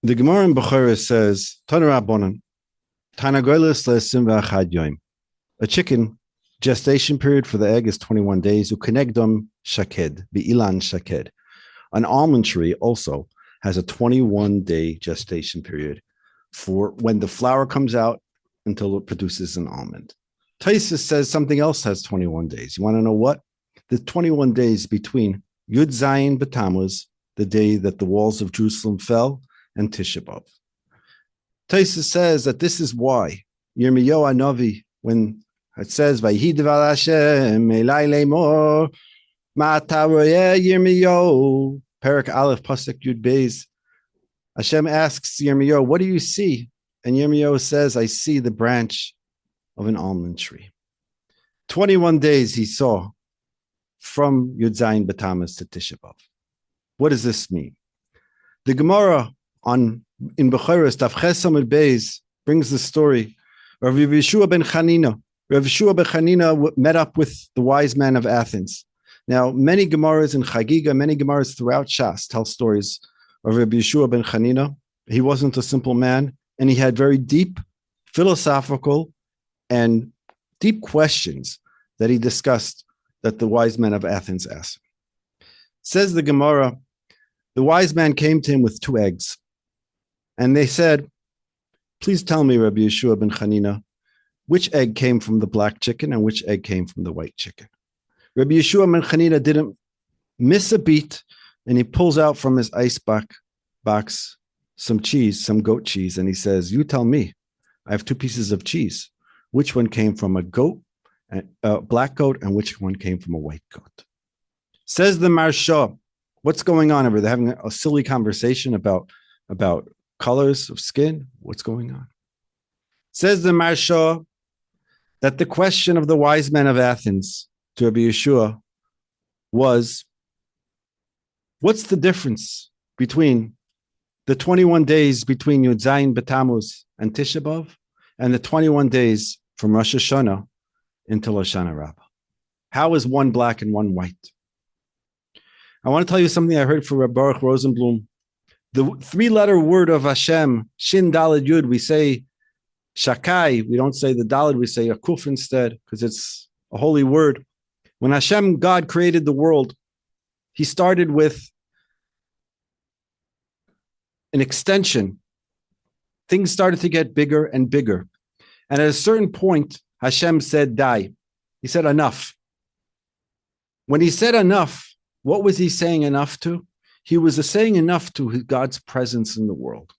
The Gemara in Bechorah says, Tana Rabbanan, Tanagolis le'sim v'achad yoim. A chicken gestation period for the egg is 21 days. Ukenegdom shaked, bi'ilan shaked. An almond tree also has a 21-day gestation period for when the flower comes out until it produces an almond. Tosfos says something else has 21 days. You want to know what? The 21 days between Yud Zayin B'Tammuz, the day that the walls of Jerusalem fell, and Tisha B'Av. Tosfos says that this is why Yirmiyahu Hanavi, when it says, "Vayhi devar Hashem elai lemor, ma ata roeh Yirmiyahu," Perek Aleph Pasuk Yud Beis, Hashem asks Yirmiyahu, "What do you see?" And Yirmiyahu says, "I see the branch of an almond tree." 21 days he saw from Yud Zayin B'Tammuz to Tisha B'Av. What does this mean? The Gemara in Bechorah, Daf Ches Amud Beis, brings the story of Rabbi Yehoshua ben Chanina. Rabbi Yehoshua ben Chanina met up with the wise man of Athens. Now, many Gemaras in Chagiga, many Gemaras throughout Shas tell stories of Rabbi Yehoshua ben Chanina. He wasn't a simple man, and he had very deep philosophical and deep questions that he discussed that the wise men of Athens asked. Says the Gemara, the wise man came to him with 2 eggs. And they said, "Please tell me, Rabbi Yehoshua ben Chanina, which egg came from the black chicken and which egg came from the white chicken?" Rabbi Yehoshua ben Chanina didn't miss a beat, and he pulls out from his ice box some cheese, some goat cheese, and he says, "You tell me, I have 2 pieces of cheese. Which one came from a black goat, and which one came from a white goat?" Says the Marsha, what's going on over there? They're having a silly conversation about colors of skin. What's going on? Says the Marsha that the question of the wise men of Athens to Rabbi Yehoshua was, what's the difference between the 21 days between Yud Zayin B'Tammuz and Tisha B'Av and the 21 days from Rosh Hashanah until Hoshana Rabbah? How is one black and one white? I want to tell you something I heard from Rabbi Baruch Rosenblum. The 3-letter word of Hashem, Shin Daled Yud, we say Shakai. We don't say the Daled, we say a Kuf instead, because it's a holy word. When Hashem, God, created the world, he started with an extension. Things started to get bigger and bigger. And at a certain point, Hashem said, "Die." He said, "Enough." When he said enough, what was he saying enough to? He was saying enough to God's presence in the world.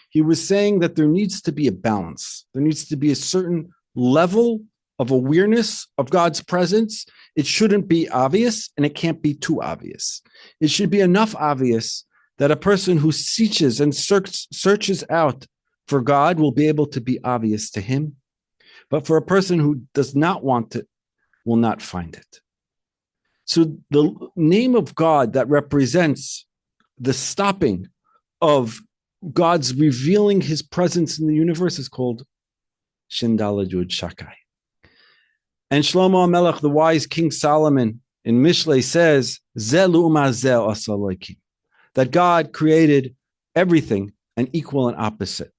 He was saying that there needs to be a balance. There needs to be a certain level of awareness of God's presence. It shouldn't be obvious, and it can't be too obvious. It should be enough obvious that a person who searches and searches out for God will be able to be obvious to him. But for a person who does not want it, will not find it. So the name of God that represents the stopping of God's revealing his presence in the universe is called Shin Daled Yud Shakai. And Shlomo HaMelech, the wise King Solomon, in Mishlei says, Ze lu'uma ze asa Elokim, that God created everything an equal and opposite.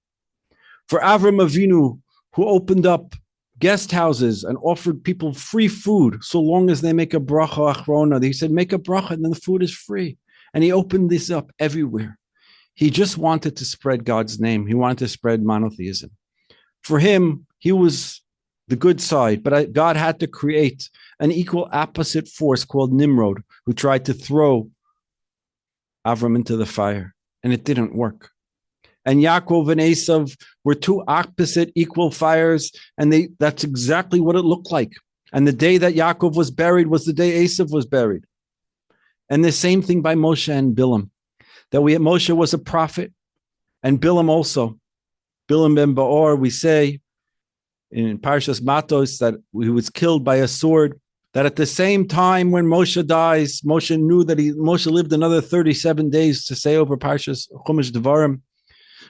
For Avraham Avinu, who opened up guest houses and offered people free food so long as they make a bracha achrona. He said, make a bracha and then the food is free. And he opened this up everywhere. He just wanted to spread God's name. He wanted to spread monotheism. For him, he was the good side, but God had to create an equal opposite force called Nimrod, who tried to throw Avraham into the fire, and it didn't work. And Yaakov and Esav were 2 opposite equal fires, and that's exactly what it looked like. And the day that Yaakov was buried was the day Esav was buried. And the same thing by Moshe and Bilaam, that Moshe was a prophet, and Bilaam also. Bilaam ben Baor, we say in Parshas Matos that he was killed by a sword, that at the same time when Moshe dies, Moshe knew that Moshe lived another 37 days to say over Parshas Chumash Devarim.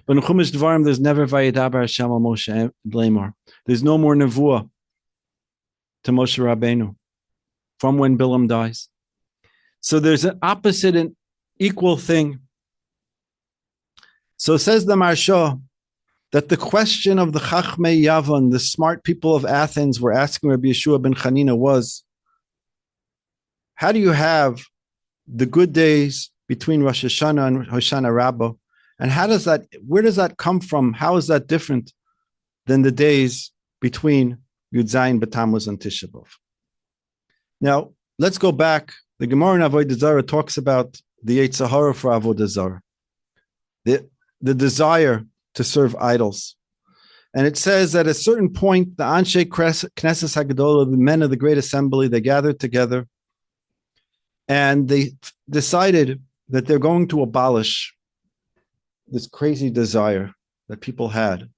But in Chumash Devarim, there's never Vayedaber Hashem al Moshe Lemor. There's no more nevuah to Moshe Rabbeinu from when Bilaam dies. So there's an opposite and equal thing. So says the Marsha that the question of the Chachmei Yavon, the smart people of Athens, were asking Rabbi Yehoshua ben Chanina was, how do you have the good days between Rosh Hashanah and Hoshana Rabbah, and where does that come from? How is that different than the days between Yud Zayin B'Tammuz and Tisha B'Av? Now, let's go back. The Gemara in Avodah Zarah talks about the Yetzer Hara for Avodah Zarah, the desire to serve idols. And it says that at a certain point, the Anshe Knesset HaGedolah, the men of the Great Assembly, they gathered together and they decided that they're going to abolish this crazy desire that people had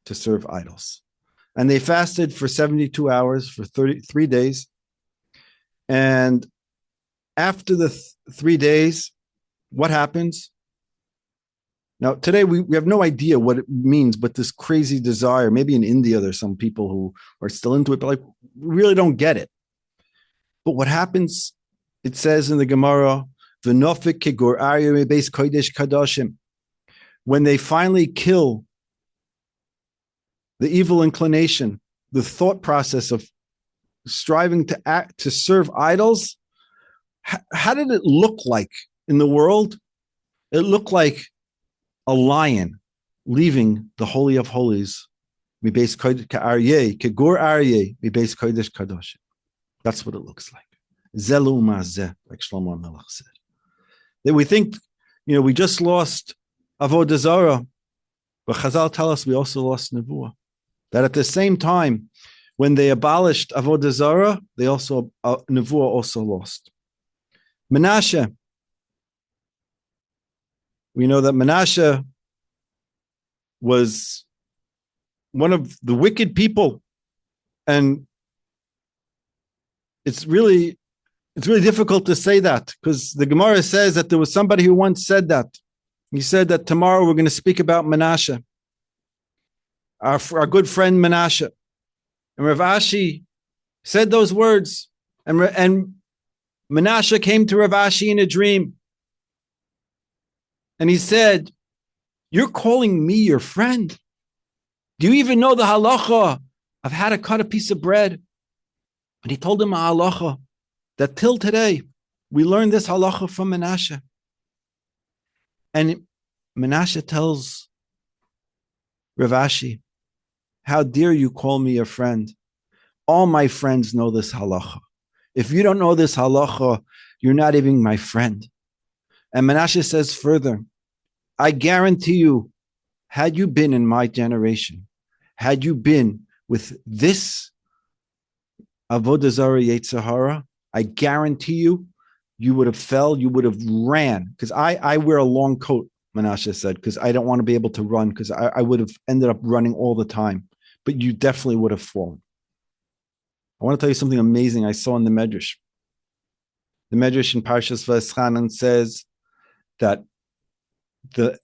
to serve idols. And they fasted for 72 hours, for 33 days. And after the 3 days, what happens? Now, today we have no idea what it means, but this crazy desire, maybe in India, there's some people who are still into it, but we really don't get it. But what happens, it says in the Gemara, V'nofik kigur aryeh beis kodesh kadoshim, when they finally kill the evil inclination, the thought process of striving to serve idols, how did it look like in the world? It looked like a lion leaving the Holy of Holies. That's what it looks like. Like Shlomo HaMelech said. That we think, we just lost Avodah Zarah, but Chazal tell us we also lost Nevuah. That at the same time, when they abolished Avodah Zarah, they also Nevuah also lost. Menashe. We know that Menashe was one of the wicked people, and it's really difficult to say that, because the Gemara says that there was somebody who once said that. He said that tomorrow we're going to speak about Menashe, our good friend Menashe. And Rav Ashi said those words, and Menashe came to Rav Ashi in a dream. And he said, "You're calling me your friend? Do you even know the halacha of how to cut a piece of bread?" And he told him a halacha that till today, we learn this halacha from Menashe. And Menashe tells Rav Ashi, "How dare you call me a friend? All my friends know this halacha. If you don't know this halacha, you're not even my friend." And Menashe says further, "I guarantee you, had you been in my generation, had you been with this Avodah Zarah Yetzer Hara, I guarantee you, you would have fell, you would have ran." Because I wear a long coat, Menashe said, because I don't want to be able to run, because I would have ended up running all the time. But you definitely would have fallen. I want to tell you something amazing I saw in the Medrash. The Medrash in Parshas V'eschanan says that the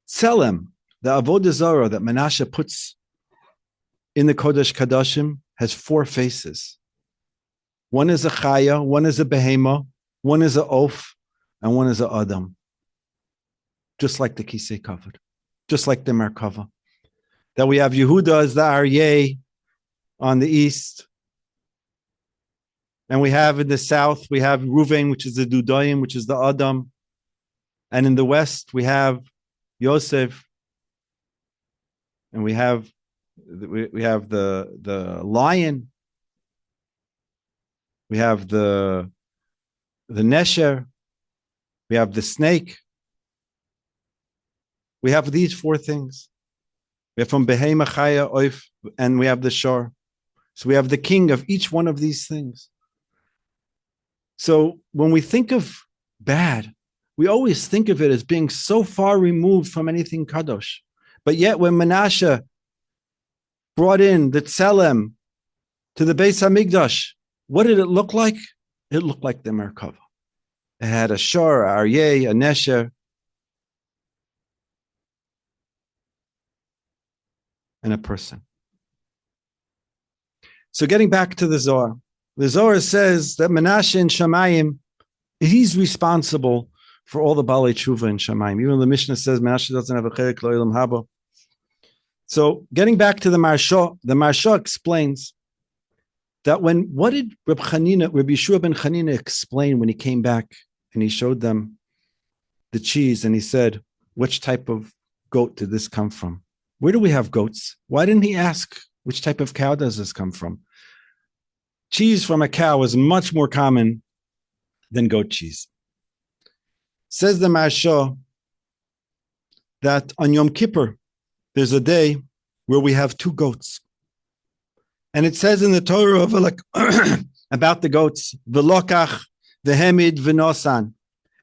Tselem, the Avodah Zarah that Menashe puts in the Kodesh Kadashim, has 4 faces. One is a Chaya, one is a Behema, one is a Oaf, and one is a Adam. Just like the Kisei Kavod, just like the Merkava. That we have Yehuda as the Aryeh on the east. And we have in the south, we have Ruvain, which is the Dudayim, which is the Adam. And in the west, we have Yosef. And we have the lion. We have the Nesher. We have the snake. We have these 4 things. We have from Behema, Chaya, Oif, and we have the Shor. So we have the king of each one of these things. So when we think of bad, we always think of it as being so far removed from anything Kadosh. But yet when Menashe brought in the Tselem to the Beis HaMikdash, what did it look like? It looked like the Merkava. It had a Shor, a Aryeh, a Nesher, and a person. So getting back to the Zohar says that Menashe in Shamayim, he's responsible for all the Balei Tshuva in Shamayim. Even the Mishnah says Menashe doesn't have a cherek lo ilam haba. So getting back to the Marsha explains that what did Rabbi Yehoshua ben Chanina explain when he came back and he showed them the cheese and he said, which type of goat did this come from? Where do we have goats? Why didn't he ask which type of cow does this come from? Cheese from a cow is much more common than goat cheese. Says the Marsha that on Yom Kippur, there's a day where we have two goats. And it says in the Torah of about the goats, v'lokach, v'hemid, v'nosan.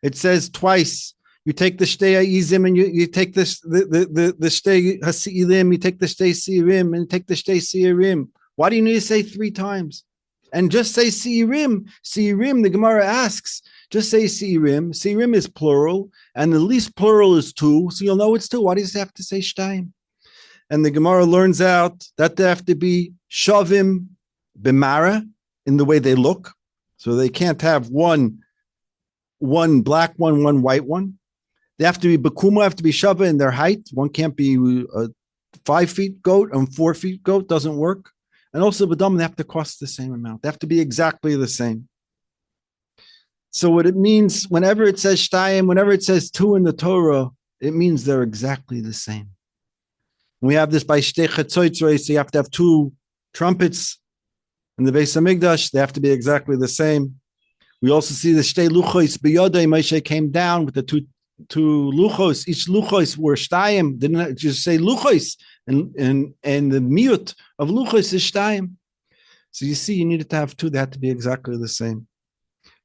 It says twice, you take the shtei ha'izim and you take the shtei ha'si'ilim, you take the shtei si'irim and take the shtei si'irim. Why do you need to say three times? And just say si'irim. Si'irim, the Gemara asks, just say si'irim. Si'irim is plural, and the least plural is two, so you'll know it's two. Why do you have to say shtayim? And the Gemara learns out that they have to be shavim b'mara in the way they look. So they can't have one black one, one white one. They have to be bekuma, have to be shava in their height. One can't be a 5 feet goat and 4 feet goat, doesn't work. And also b'dam, they have to cost the same amount. They have to be exactly the same. So what it means, whenever it says shtayim, whenever it says two in the Torah, it means they're exactly the same. We have this by shtei chetzotzrei, so you have to have two trumpets in the Beis Hamikdash. They have to be exactly the same. We also see the shtei luchos b'yodei. Moshe came down with the two luchos. Each luchos were shtayim. Didn't just say luchos, and the miut of luchos is shtayim. So you see, you needed to have two. They had to be exactly the same.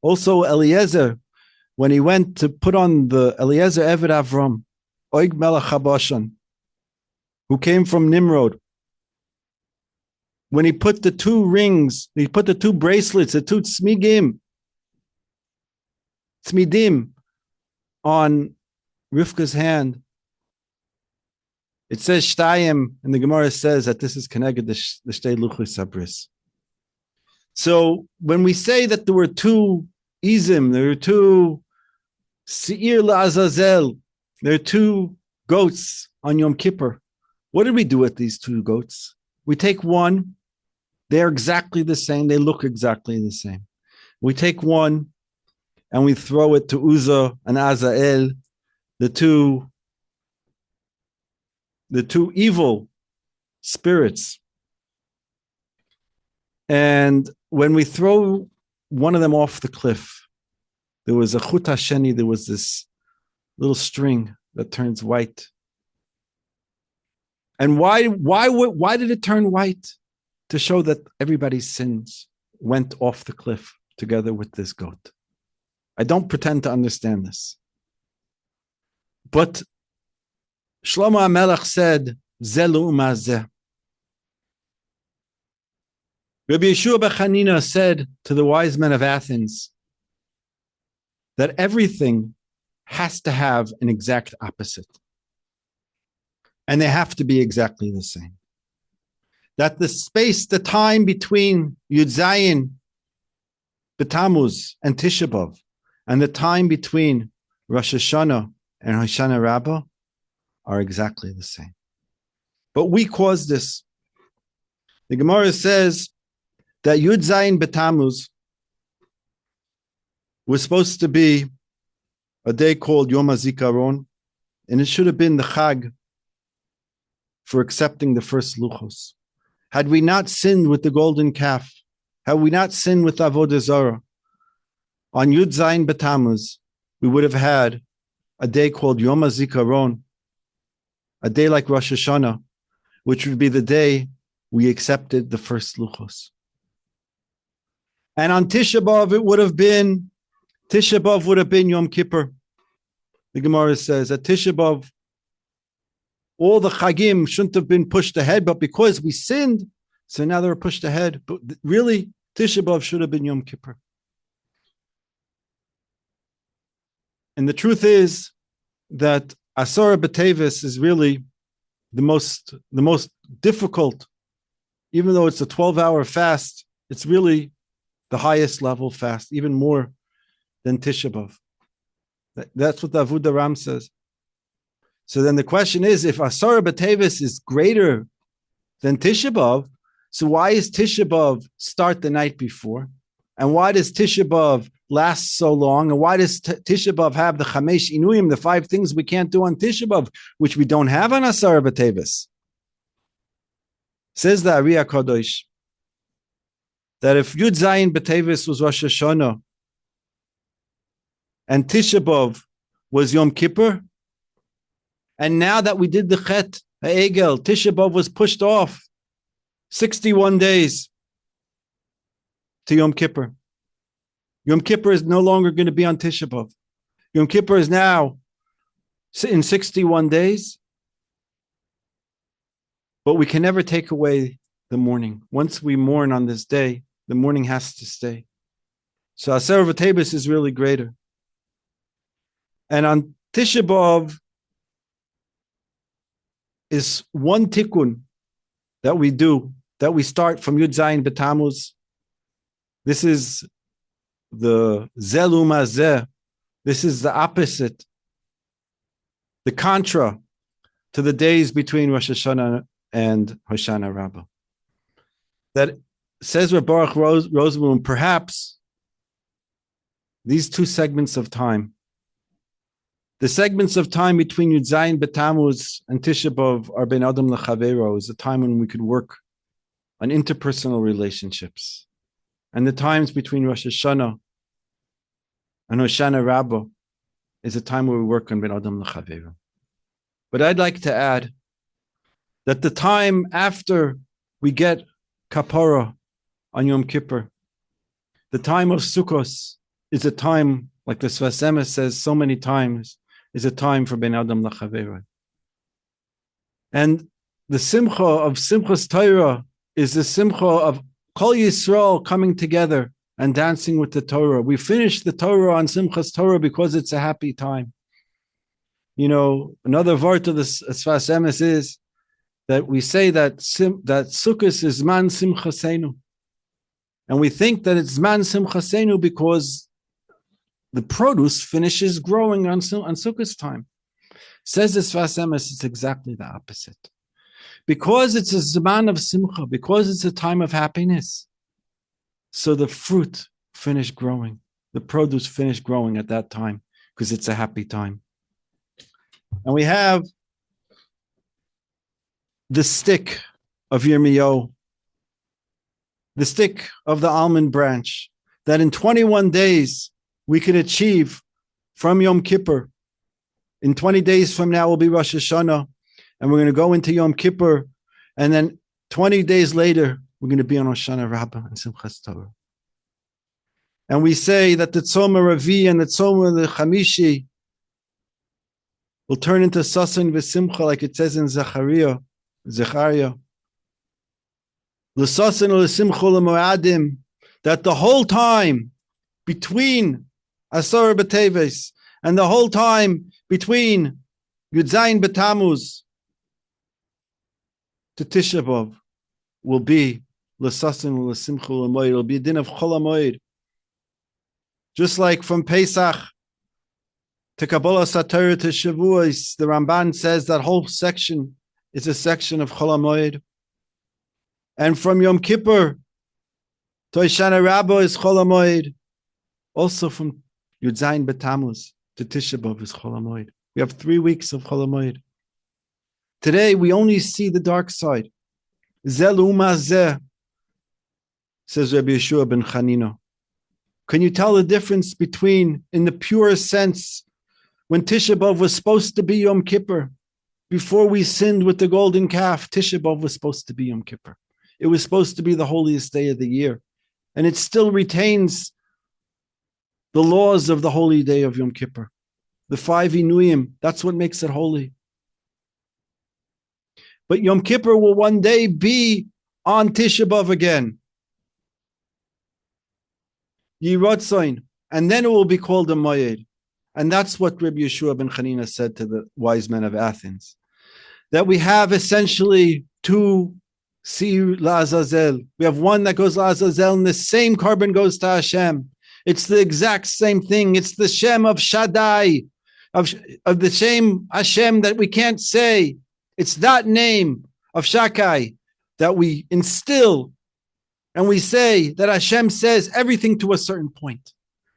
Also, Eliezer, when he went to put on the Eliezer Eved Avram, Oig Melech Habashan, who came from Nimrod, when he put the two rings, he put the two bracelets, the two tzmidim on Rivka's hand, it says shtayim, and the Gemara says that this is connected to the shtei luchos sabris. So when we say that there were two izim, there were two seir la'azazel, there are two goats on Yom Kippur. What did we do with these two goats? We take one, they're exactly the same, they look exactly the same. We take one and we throw it to Uzzah and Azazel, the two evil spirits. And when we throw one of them off the cliff, there was a chut hasheni, there was this little string that turns white. And why did it turn white? To show that everybody's sins went off the cliff together with this goat. I don't pretend to understand this. But Shlomo HaMelech said, Zelu umazeh. Rabbi Yehoshua ben Chanina said to the wise men of Athens that everything has to have an exact opposite. And they have to be exactly the same. That the space, the time between Yud Zayin, Tammuz, and Tisha B'Av, and the time between Rosh Hashanah and Hoshana Rabbah are exactly the same. But we caused this. The Gemara says that Yud Zayin Tammuz was supposed to be a day called Yom HaZikaron, and it should have been the Chag for accepting the first luchos. Had we not sinned with the golden calf, had we not sinned with Avodah Zarah, on Yud Zayin Tammuz, we would have had a day called Yom HaZikaron, a day like Rosh Hashanah, which would be the day we accepted the first luchos. And on Tisha B'Av, Tisha B'Av would have been Yom Kippur. The Gemara says that Tisha B'Av, all the chagim shouldn't have been pushed ahead, but because we sinned, so now they're pushed ahead. But really, Tisha B'Av should have been Yom Kippur. And the truth is that Asara B'Tevis is really the most difficult. Even though it's a 12-hour fast, it's really the highest level fast, even more than Tisha B'Av. That's what the Avuda Ram says. So then the question is, if Asara B'Tevis is greater than Tisha B'Av, so why is Tisha B'Av start the night before? And why does Tisha B'Av last so long? And why does Tisha B'Av have the Chamesh Inuyim, the 5 things we can't do on Tisha B'Av, which we don't have on Asara B'Tevis? Says the Ari HaKadosh that if Yud Zayin B'Tevis was Rosh Hashanah and Tisha B'Av was Yom Kippur, and now that we did the Chet HaEgel, Tisha B'Av was pushed off 61 days to Yom Kippur. Yom Kippur is no longer going to be on Tisha B'Av. Yom Kippur is now in 61 days, but we can never take away the mourning. Once we mourn on this day, the mourning has to stay. So Aseret V'Tevis is really greater. And on Tisha B'Av is one tikkun that we do, that we start from Yud Zayin B'Tammuz. This is the Zeluma Zeh. This is the opposite, the contra to the days between Rosh Hashanah and Hoshana Rabbah. That says Baruch Rosenblum, perhaps these 2 segments of time, the segments of time between Yud Zayin B'Tammuz and Tisha B'Av are Ben Adam L'Chavero, is a time when we could work on interpersonal relationships. And the times between Rosh Hashanah and Hoshana Rabbah is a time where we work on Ben Adam L'Chavero. But I'd like to add that the time after we get Kapara on Yom Kippur, the time of Sukkos is a time, like the Sfas Emes says so many times, is a time for Ben Adam L'Chavero. And the Simcha of Simchas Torah is the Simcha of Kol Yisrael coming together and dancing with the Torah. We finish the Torah on Simchas Torah because it's a happy time. You know, another vart of the Sfas Emes is that we say that that Sukkos is Man Simchasenu. And we think that it's Man Simchasenu because the produce finishes growing on Sukkot time. Says the Sfas Emes, it's exactly the opposite. Because it's a Zman of Simcha, because it's a time of happiness, so the fruit finished growing, the produce finished growing at that time, because it's a happy time. And we have the stick of Yirmiyahu, the stick of the almond branch, that in 21 days, we can achieve from Yom Kippur. In 20 days from now will be Rosh Hashanah, and we're going to go into Yom Kippur, and then 20 days later, we're going to be on Hoshana Rabbah and Simchas Torah. And we say that the Tzoma Ravi and the Tzoma the Chamishi will turn into Sasan v'Simcha, like it says in Zechariah. L'Sasan u'Simcha l'Moadim, that the whole time between Asara B'Teves and the whole time between Yud Zayin B'Tammuz to Tisha B'Av will be L'Sasin L'Simcha L'Moed. It'll be a din of Chol HaMoed. Just like from Pesach to Kabbalah Satorah to Shavuos, the Ramban says that whole section is a section of Chol HaMoed. And from Yom Kippur to Hoshana Rabbah is Chol HaMoed. Also from Yud Zayin B'Tammuz to Tisha B'Av is Chol HaMoed. We have 3 weeks of Chol HaMoed. Today we only see the dark side. Zel Uma Zeh, says Rabbi Yehoshua ben Chanina. Can you tell the difference between, in the purest sense, when Tisha B'Av was supposed to be Yom Kippur, before we sinned with the golden calf, Tisha B'Av was supposed to be Yom Kippur. It was supposed to be the holiest day of the year. And it still retains the laws of the holy day of Yom Kippur. The 5 Inuyim, that's what makes it holy. But Yom Kippur will one day be on Tisha B'Av again. Yirotzain, and then it will be called a Moed. And that's what Rabbi Yehoshua ben Chanina said to the wise men of Athens. That we have essentially 2 Sir Azazel. We have one that goes to Azazel, and the same carbon goes to Hashem. It's the exact same thing. It's the Shem of Sha-dai, of the same Hashem that we can't say. It's that name of Shakai that we instill, and we say that Hashem says everything to a certain point.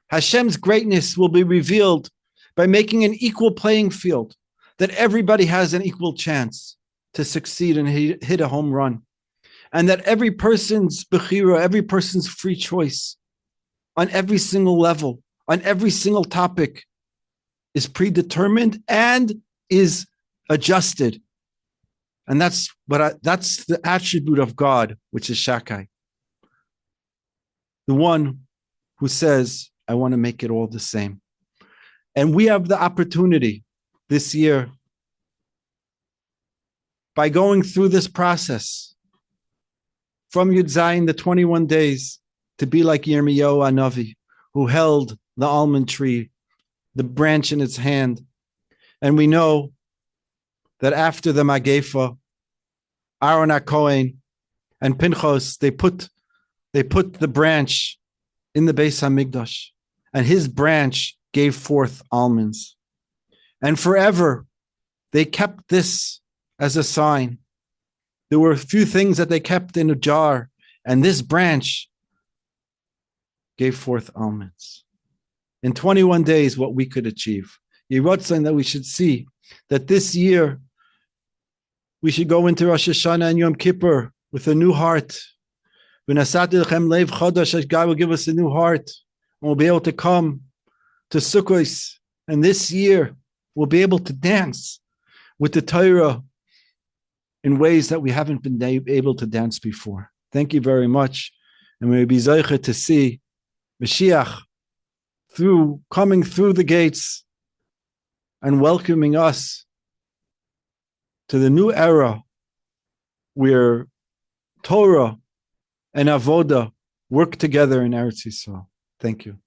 Hashem's greatness will be revealed by making an equal playing field, that everybody has an equal chance to succeed and hit a home run. And that every person's bechira, every person's free choice on every single level, on every single topic is predetermined and is adjusted. And that's the attribute of God, which is Shakai. The one who says, I want to make it all the same. And we have the opportunity this year, by going through this process, from Yud Zayin, the 21 days, to be like Yirmiyahu Hanavi, who held the almond tree, the branch in its hand. And we know that after the Magefa, Aaron HaKohen and Pinchas, they put the branch in the Beis HaMikdash, and his branch gave forth almonds. And forever, they kept this as a sign. There were a few things that they kept in a jar, and this branch gave forth almonds. In 21 days, what we could achieve. Yiratzon that we should see that this year we should go into Rosh Hashanah and Yom Kippur with a new heart. God will give us a new heart, and we'll be able to come to Sukkot, and this year we'll be able to dance with the Torah in ways that we haven't been able to dance before. Thank you very much. And we'll be zeicher to see Mashiach coming through the gates and welcoming us to the new era where Torah and Avodah work together in Eretz Yisrael. Thank you.